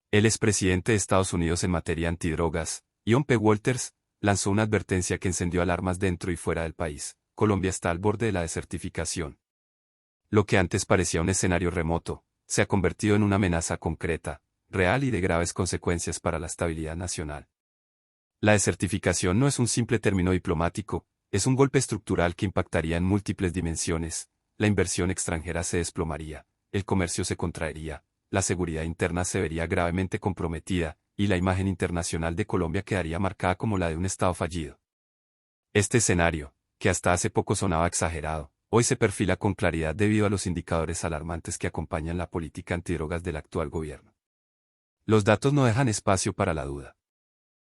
El expresidente de Estados Unidos en materia antidrogas, John P. Walters, lanzó una advertencia que encendió alarmas dentro y fuera del país. Colombia está al borde de la desertificación. Lo que antes parecía un escenario remoto, se ha convertido en una amenaza concreta, real y de graves consecuencias para la estabilidad nacional. La desertificación no es un simple término diplomático, es un golpe estructural que impactaría en múltiples dimensiones. La inversión extranjera se desplomaría, el comercio se contraería, la seguridad interna se vería gravemente comprometida, y la imagen internacional de Colombia quedaría marcada como la de un Estado fallido. Este escenario, que hasta hace poco sonaba exagerado, hoy se perfila con claridad debido a los indicadores alarmantes que acompañan la política antidrogas del actual gobierno. Los datos no dejan espacio para la duda.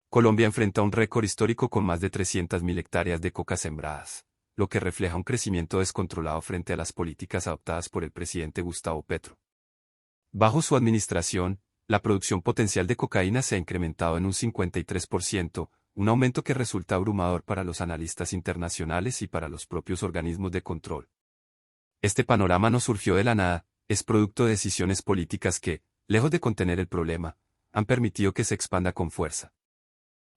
Colombia enfrenta un récord histórico con más de 300.000 hectáreas de coca sembradas, lo que refleja un crecimiento descontrolado frente a las políticas adoptadas por el presidente Gustavo Petro. Bajo su administración, la producción potencial de cocaína se ha incrementado en un 53%, un aumento que resulta abrumador para los analistas internacionales y para los propios organismos de control. Este panorama no surgió de la nada, es producto de decisiones políticas que, lejos de contener el problema, han permitido que se expanda con fuerza.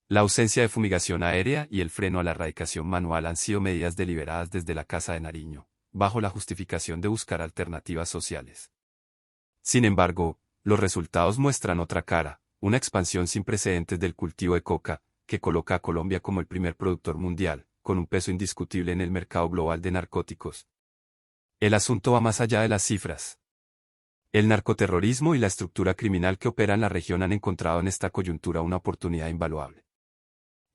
La ausencia de fumigación aérea y el freno a la erradicación manual han sido medidas deliberadas desde la Casa de Nariño, bajo la justificación de buscar alternativas sociales. Sin embargo, los resultados muestran otra cara, una expansión sin precedentes del cultivo de coca, que coloca a Colombia como el primer productor mundial, con un peso indiscutible en el mercado global de narcóticos. El asunto va más allá de las cifras. El narcoterrorismo y la estructura criminal que opera en la región han encontrado en esta coyuntura una oportunidad invaluable.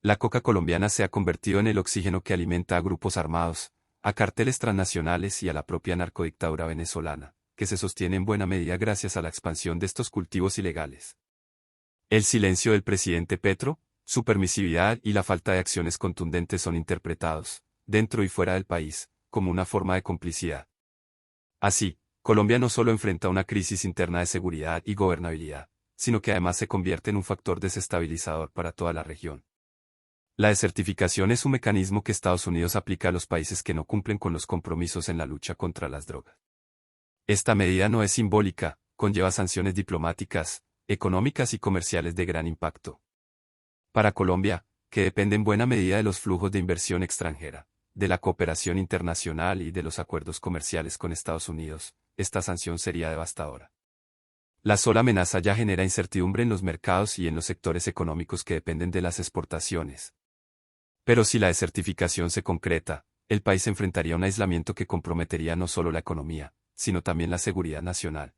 La coca colombiana se ha convertido en el oxígeno que alimenta a grupos armados, a carteles transnacionales y a la propia narcodictadura venezolana, que se sostiene en buena medida gracias a la expansión de estos cultivos ilegales. El silencio del presidente Petro, su permisividad y la falta de acciones contundentes son interpretados, dentro y fuera del país, como una forma de complicidad. Así, Colombia no solo enfrenta una crisis interna de seguridad y gobernabilidad, sino que además se convierte en un factor desestabilizador para toda la región. La desertificación es un mecanismo que Estados Unidos aplica a los países que no cumplen con los compromisos en la lucha contra las drogas. Esta medida no es simbólica, conlleva sanciones diplomáticas, económicas y comerciales de gran impacto. Para Colombia, que depende en buena medida de los flujos de inversión extranjera, de la cooperación internacional y de los acuerdos comerciales con Estados Unidos, esta sanción sería devastadora. La sola amenaza ya genera incertidumbre en los mercados y en los sectores económicos que dependen de las exportaciones. Pero si la desertificación se concreta, el país enfrentaría un aislamiento que comprometería no solo la economía, sino también la seguridad nacional.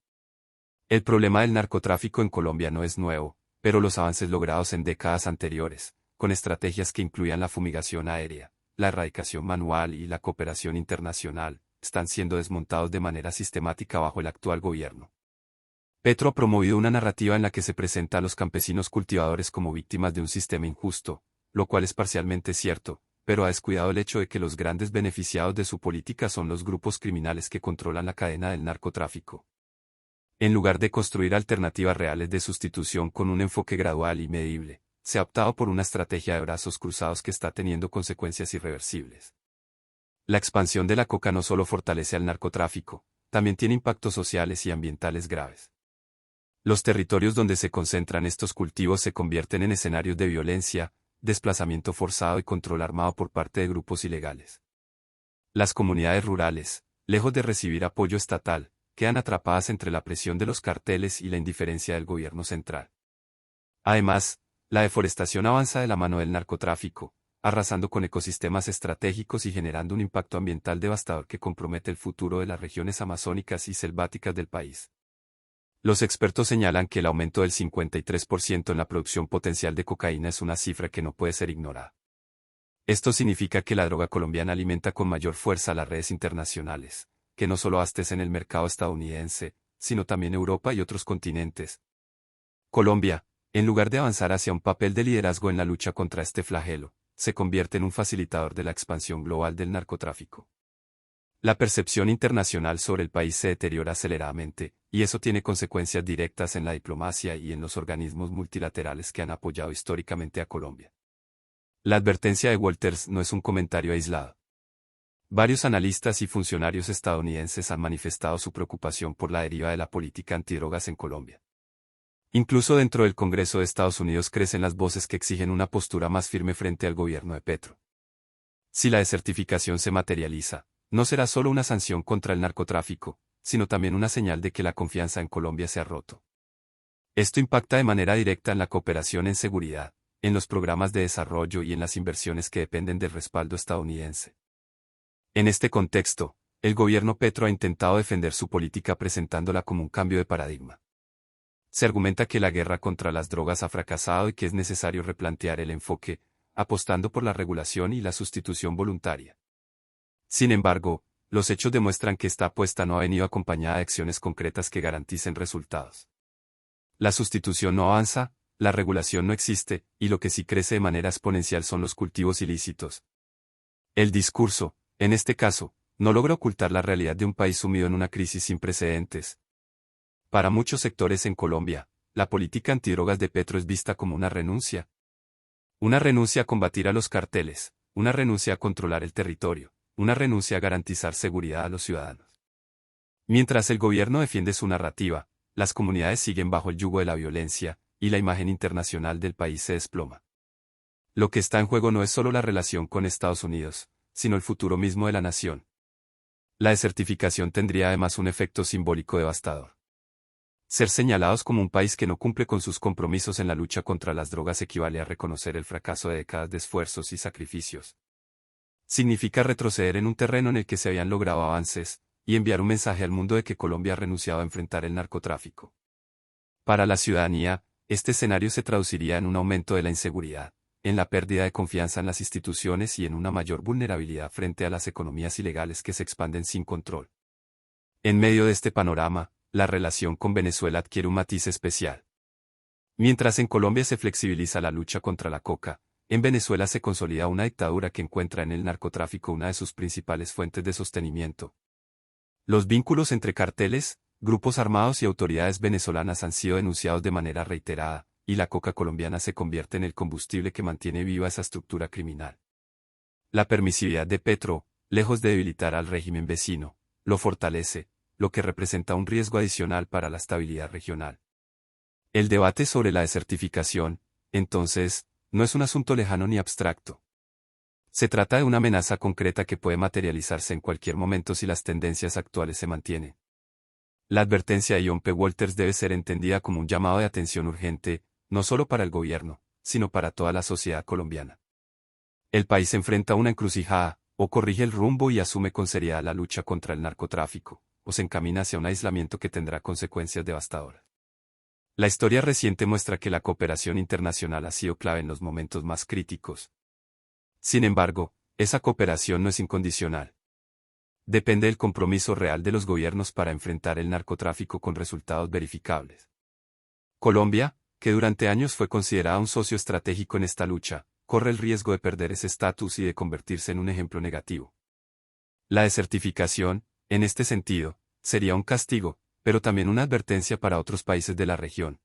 El problema del narcotráfico en Colombia no es nuevo, pero los avances logrados en décadas anteriores, con estrategias que incluían la fumigación aérea, la erradicación manual y la cooperación internacional, están siendo desmontados de manera sistemática bajo el actual gobierno. Petro ha promovido una narrativa en la que se presenta a los campesinos cultivadores como víctimas de un sistema injusto, lo cual es parcialmente cierto, pero ha descuidado el hecho de que los grandes beneficiados de su política son los grupos criminales que controlan la cadena del narcotráfico. En lugar de construir alternativas reales de sustitución con un enfoque gradual y medible, se ha optado por una estrategia de brazos cruzados que está teniendo consecuencias irreversibles. La expansión de la coca no solo fortalece al narcotráfico, también tiene impactos sociales y ambientales graves. Los territorios donde se concentran estos cultivos se convierten en escenarios de violencia, desplazamiento forzado y control armado por parte de grupos ilegales. Las comunidades rurales, lejos de recibir apoyo estatal, quedan atrapadas entre la presión de los carteles y la indiferencia del gobierno central. Además, la deforestación avanza de la mano del narcotráfico, arrasando con ecosistemas estratégicos y generando un impacto ambiental devastador que compromete el futuro de las regiones amazónicas y selváticas del país. Los expertos señalan que el aumento del 53% en la producción potencial de cocaína es una cifra que no puede ser ignorada. Esto significa que la droga colombiana alimenta con mayor fuerza las redes internacionales, que no solo abastecen el mercado estadounidense, sino también Europa y otros continentes. Colombia, en lugar de avanzar hacia un papel de liderazgo en la lucha contra este flagelo, se convierte en un facilitador de la expansión global del narcotráfico. La percepción internacional sobre el país se deteriora aceleradamente, y eso tiene consecuencias directas en la diplomacia y en los organismos multilaterales que han apoyado históricamente a Colombia. La advertencia de Walters no es un comentario aislado. Varios analistas y funcionarios estadounidenses han manifestado su preocupación por la deriva de la política antidrogas en Colombia. Incluso dentro del Congreso de Estados Unidos crecen las voces que exigen una postura más firme frente al gobierno de Petro. Si la desertificación se materializa, no será solo una sanción contra el narcotráfico, sino también una señal de que la confianza en Colombia se ha roto. Esto impacta de manera directa en la cooperación en seguridad, en los programas de desarrollo y en las inversiones que dependen del respaldo estadounidense. En este contexto, el gobierno Petro ha intentado defender su política presentándola como un cambio de paradigma. Se argumenta que la guerra contra las drogas ha fracasado y que es necesario replantear el enfoque, apostando por la regulación y la sustitución voluntaria. Sin embargo, los hechos demuestran que esta apuesta no ha venido acompañada de acciones concretas que garanticen resultados. La sustitución no avanza, la regulación no existe, y lo que sí crece de manera exponencial son los cultivos ilícitos. El discurso, en este caso, no logra ocultar la realidad de un país sumido en una crisis sin precedentes. Para muchos sectores en Colombia, la política antidrogas de Petro es vista como una renuncia. Una renuncia a combatir a los carteles, una renuncia a controlar el territorio, una renuncia a garantizar seguridad a los ciudadanos. Mientras el gobierno defiende su narrativa, las comunidades siguen bajo el yugo de la violencia, y la imagen internacional del país se desploma. Lo que está en juego no es solo la relación con Estados Unidos, sino el futuro mismo de la nación. La desertificación tendría además un efecto simbólico devastador. Ser señalados como un país que no cumple con sus compromisos en la lucha contra las drogas equivale a reconocer el fracaso de décadas de esfuerzos y sacrificios. Significa retroceder en un terreno en el que se habían logrado avances, y enviar un mensaje al mundo de que Colombia ha renunciado a enfrentar el narcotráfico. Para la ciudadanía, este escenario se traduciría en un aumento de la inseguridad, en la pérdida de confianza en las instituciones y en una mayor vulnerabilidad frente a las economías ilegales que se expanden sin control. En medio de este panorama, la relación con Venezuela adquiere un matiz especial. Mientras en Colombia se flexibiliza la lucha contra la coca, en Venezuela se consolida una dictadura que encuentra en el narcotráfico una de sus principales fuentes de sostenimiento. Los vínculos entre carteles, grupos armados y autoridades venezolanas han sido denunciados de manera reiterada, y la coca colombiana se convierte en el combustible que mantiene viva esa estructura criminal. La permisividad de Petro, lejos de debilitar al régimen vecino, lo fortalece, lo que representa un riesgo adicional para la estabilidad regional. El debate sobre la desertificación, entonces, no es un asunto lejano ni abstracto. Se trata de una amenaza concreta que puede materializarse en cualquier momento si las tendencias actuales se mantienen. La advertencia de John P. Walters debe ser entendida como un llamado de atención urgente, no solo para el gobierno, sino para toda la sociedad colombiana. El país se enfrenta a una encrucijada, o corrige el rumbo y asume con seriedad la lucha contra el narcotráfico, o se encamina hacia un aislamiento que tendrá consecuencias devastadoras. La historia reciente muestra que la cooperación internacional ha sido clave en los momentos más críticos. Sin embargo, esa cooperación no es incondicional. Depende del compromiso real de los gobiernos para enfrentar el narcotráfico con resultados verificables. Colombia, que durante años fue considerada un socio estratégico en esta lucha, corre el riesgo de perder ese estatus y de convertirse en un ejemplo negativo. La desertificación, en este sentido, sería un castigo, pero también una advertencia para otros países de la región.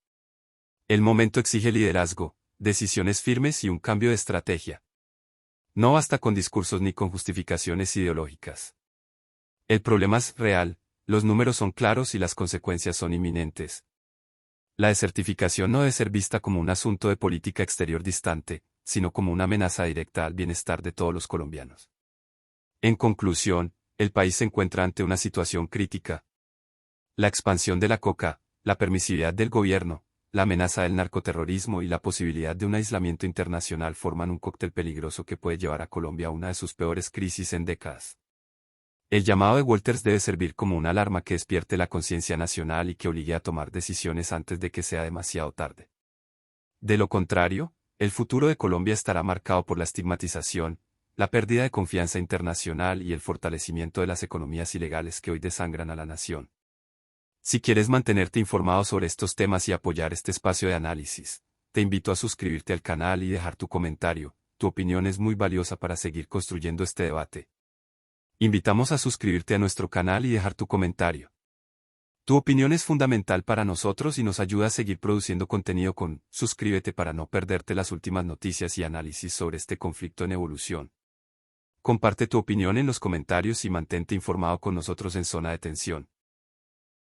El momento exige liderazgo, decisiones firmes y un cambio de estrategia. No basta con discursos ni con justificaciones ideológicas. El problema es real, los números son claros y las consecuencias son inminentes. La desertificación no debe ser vista como un asunto de política exterior distante, sino como una amenaza directa al bienestar de todos los colombianos. En conclusión, el país se encuentra ante una situación crítica. La expansión de la coca, la permisividad del gobierno, la amenaza del narcoterrorismo y la posibilidad de un aislamiento internacional forman un cóctel peligroso que puede llevar a Colombia a una de sus peores crisis en décadas. El llamado de Walters debe servir como una alarma que despierte la conciencia nacional y que obligue a tomar decisiones antes de que sea demasiado tarde. De lo contrario, el futuro de Colombia estará marcado por la estigmatización, la pérdida de confianza internacional y el fortalecimiento de las economías ilegales que hoy desangran a la nación. Si quieres mantenerte informado sobre estos temas y apoyar este espacio de análisis, te invito a suscribirte al canal y dejar tu comentario. Tu opinión es muy valiosa para seguir construyendo este debate. Invitamos a suscribirte a nuestro canal y dejar tu comentario. Tu opinión es fundamental para nosotros y nos ayuda a seguir produciendo contenido suscríbete para no perderte las últimas noticias y análisis sobre este conflicto en evolución. Comparte tu opinión en los comentarios y mantente informado con nosotros en Zona de Tensión.